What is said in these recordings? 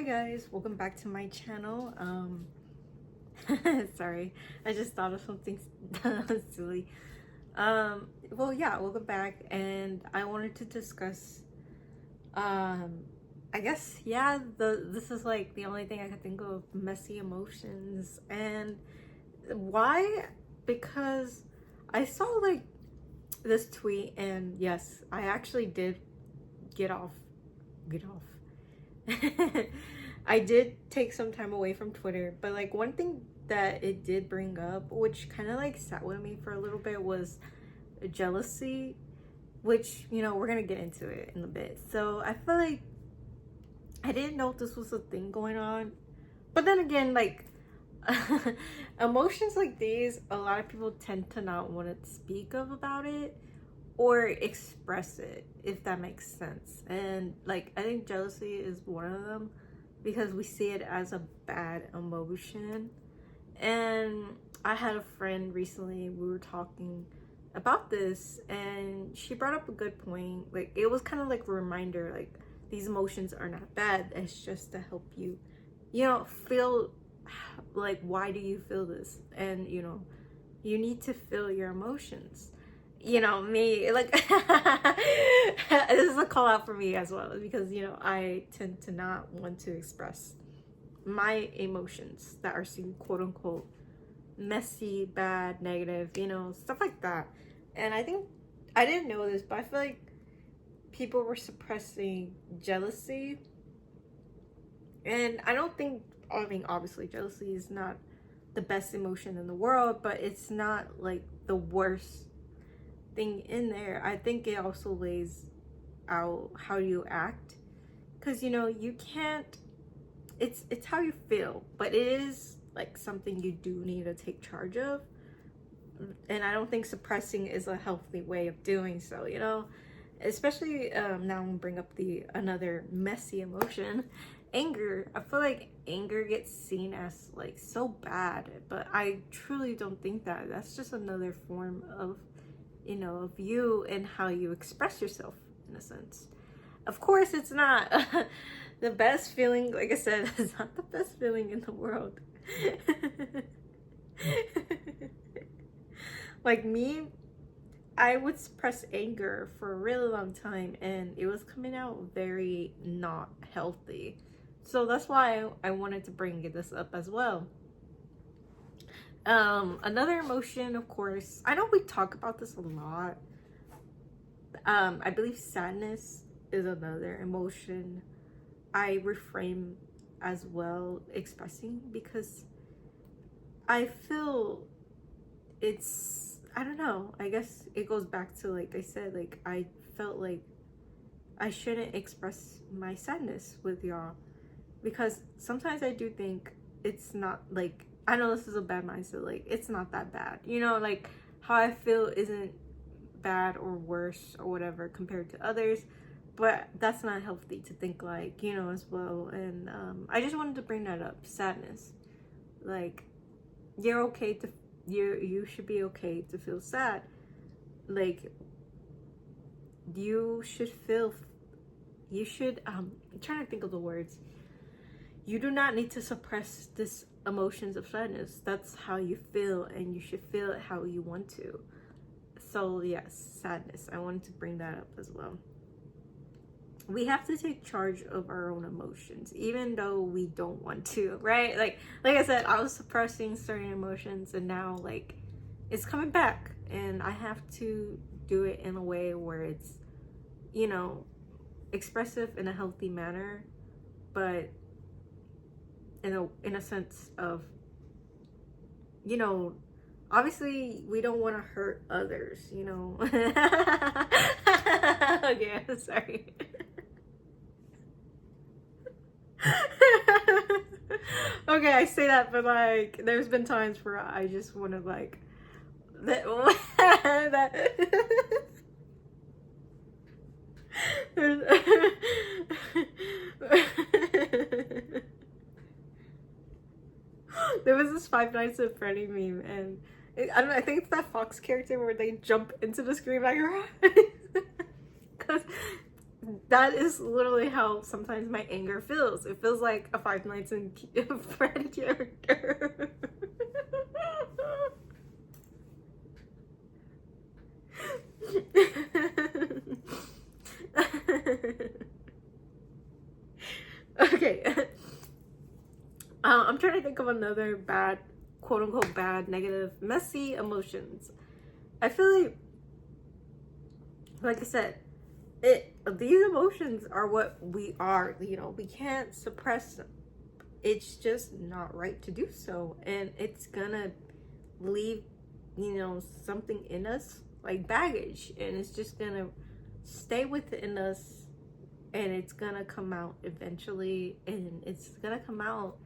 Hi guys, welcome back to my channel. Sorry, I just thought of something silly. Well, yeah, welcome back, and I wanted to discuss, I guess, yeah, this is like the only thing I could think of, messy emotions. And why? Because I saw like this tweet, and yes, I actually did get off get off I did take some time away from Twitter, but like one thing that it did bring up, which kind of like sat with me for a little bit, was jealousy, which, we're gonna get into it in a bit. So I feel like I didn't know if this was a thing going on, but then again, like, emotions like these, a lot of people tend to not want to speak of about it or express it, if that makes sense. And like, I think jealousy is one of them because we see it as a bad emotion. And I had a friend recently, we were talking about this, and she brought up a good point. Like, it was kind of like a reminder, like, these emotions are not bad, it's just to help you, feel like, why do you feel this? And you need to feel your emotions. Me, like, this is a call out for me as well, because I tend to not want to express my emotions that are seen, quote unquote, messy, bad, negative, stuff like that. And I think, I didn't know this, but I feel like people were suppressing jealousy. And I don't think, I mean, obviously jealousy is not the best emotion in the world, but it's not like the worst thing in there. I think it also lays out how you act, because you can't, it's how you feel, but it is like something you do need to take charge of. And I don't think suppressing is a healthy way of doing so, especially now I'm gonna bring up the another messy emotion, anger. I feel like anger gets seen as like so bad, but I truly don't think that. That's just another form of of you and how you express yourself, in a sense. Of course, it's not the best feeling. Like I said, it's not the best feeling in the world. Like me, I would suppress anger for a really long time, and it was coming out very not healthy. So that's why I wanted to bring this up as well. Another emotion, of course, I know we talk about this a lot. I believe sadness is another emotion I reframe as well expressing, because I feel I don't know, I guess it goes back to, like I said, like, I felt like I shouldn't express my sadness with y'all, because sometimes I do think it's not, like, I know this is a bad mindset, like, it's not that bad, like, how I feel isn't bad or worse or whatever compared to others, but that's not healthy to think like, as well. And I just wanted to bring that up. Sadness, like, you're okay to, you should be okay to feel sad. Like, you should feel, you should I'm trying to think of the words. You do not need to suppress this emotions of sadness. That's how you feel, and you should feel it how you want to. So yes, sadness, I wanted to bring that up as well. We have to take charge of our own emotions, even though we don't want to, right? Like I said, I was suppressing certain emotions, and now, like, it's coming back, and I have to do it in a way where it's, expressive in a healthy manner, but in a sense of, obviously we don't want to hurt others, Okay, I'm sorry. Okay, I say that, but like, there's been times where I just want to, like, that, there was this Five Nights at Freddy meme, and I don't know, I think it's that Fox character where they jump into the screen like, because that is literally how sometimes my anger feels. It feels like a Five Nights in Freddy character. Okay. I'm trying to think of another bad, quote unquote bad, negative, messy emotions. I feel like I said, these emotions are what we are, you know, we can't suppress them. It's just not right to do so, and it's gonna leave, you know, something in us like baggage, and it's just gonna stay within us, and it's gonna come out eventually, and it's gonna come out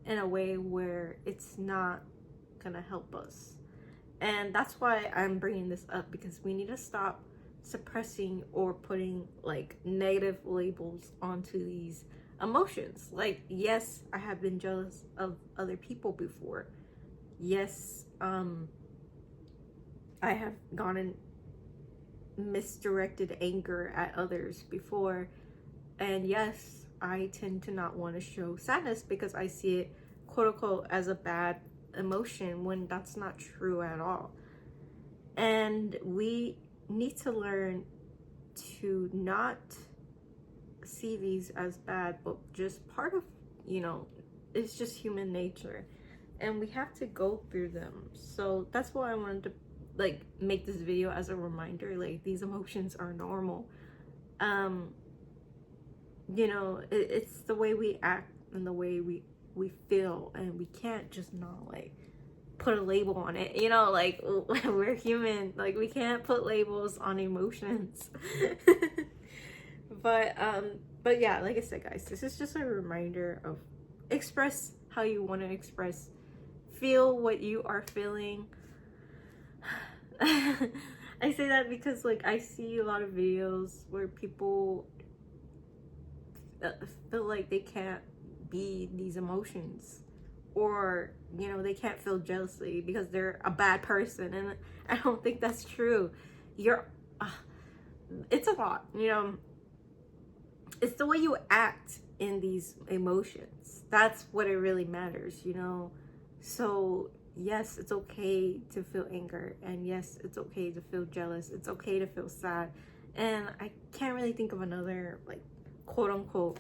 in a way where it's not gonna help us. And that's why I'm bringing this up, because we need to stop suppressing or putting like negative labels onto these emotions. Like, yes, I have been jealous of other people before. Yes, I have gone in misdirected anger at others before. And yes, I tend to not want to show sadness because I see it, quote unquote, as a bad emotion, when that's not true at all. And we need to learn to not see these as bad, but just part of, you know, it's just human nature, and we have to go through them. So that's why I wanted to like make this video as a reminder, like, these emotions are normal. You know, it's the way we act and the way we feel, and we can't just not like put a label on it, you know, like, we're human, like, we can't put labels on emotions. but yeah, like I said, guys, this is just a reminder of express how you want to express, feel what you are feeling. I say that because, like, I see a lot of videos where people feel like they can't be these emotions, or, you know, they can't feel jealousy because they're a bad person, and I don't think that's true. It's a lot, you know, it's the way you act in these emotions, that's what it really matters, you know. So yes, it's okay to feel anger, and yes, it's okay to feel jealous, it's okay to feel sad, and I can't really think of another, like, quote unquote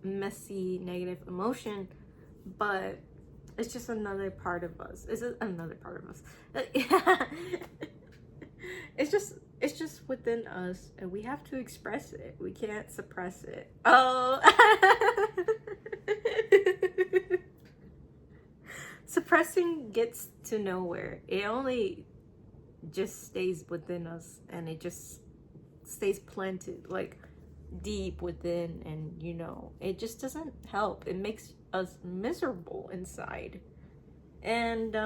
messy negative emotion, but it's just another part of us. It's another part of us. It's just within us, and we have to express it. We can't suppress it. Oh. Suppressing gets to nowhere. It only just stays within us, and it just stays planted like deep within, and, you know, it just doesn't help. It makes us miserable inside. And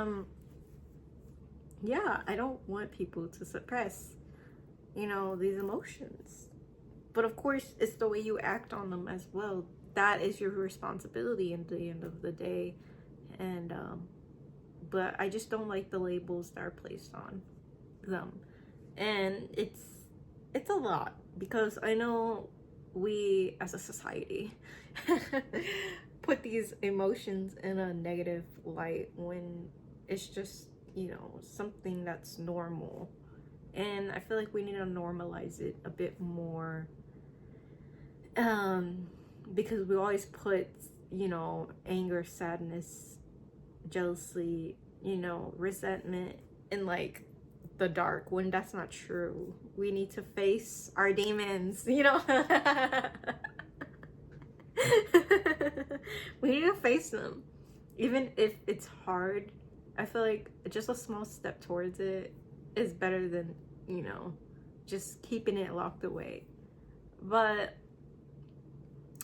yeah, I don't want people to suppress, you know, these emotions, but of course it's the way you act on them as well. That is your responsibility at the end of the day. And but I just don't like the labels that are placed on them, and it's a lot, because I know we as a society put these emotions in a negative light when it's just, you know, something that's normal. And I feel like we need to normalize it a bit more, because we always put, you know, anger, sadness, jealousy, you know, resentment in like the dark, when that's not true. We need to face our demons, you know. We need to face them, even if it's hard. I feel like just a small step towards it is better than, you know, just keeping it locked away. But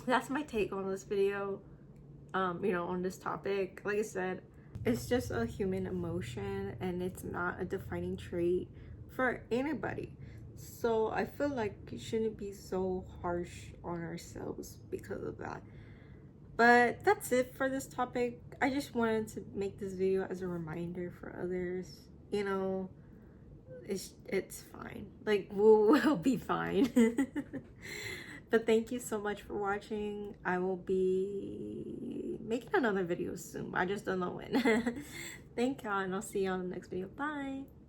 that's my take on this video, you know, on this topic. Like I said, it's just a human emotion, and it's not a defining trait for anybody. So I feel like we shouldn't be so harsh on ourselves because of that. But that's it for this topic. I just wanted to make this video as a reminder for others, you know, it's fine. Like, we'll be fine. But thank you so much for watching. I will be making another video soon. I just don't know when. Thank y'all, and I'll see you on the next video. Bye.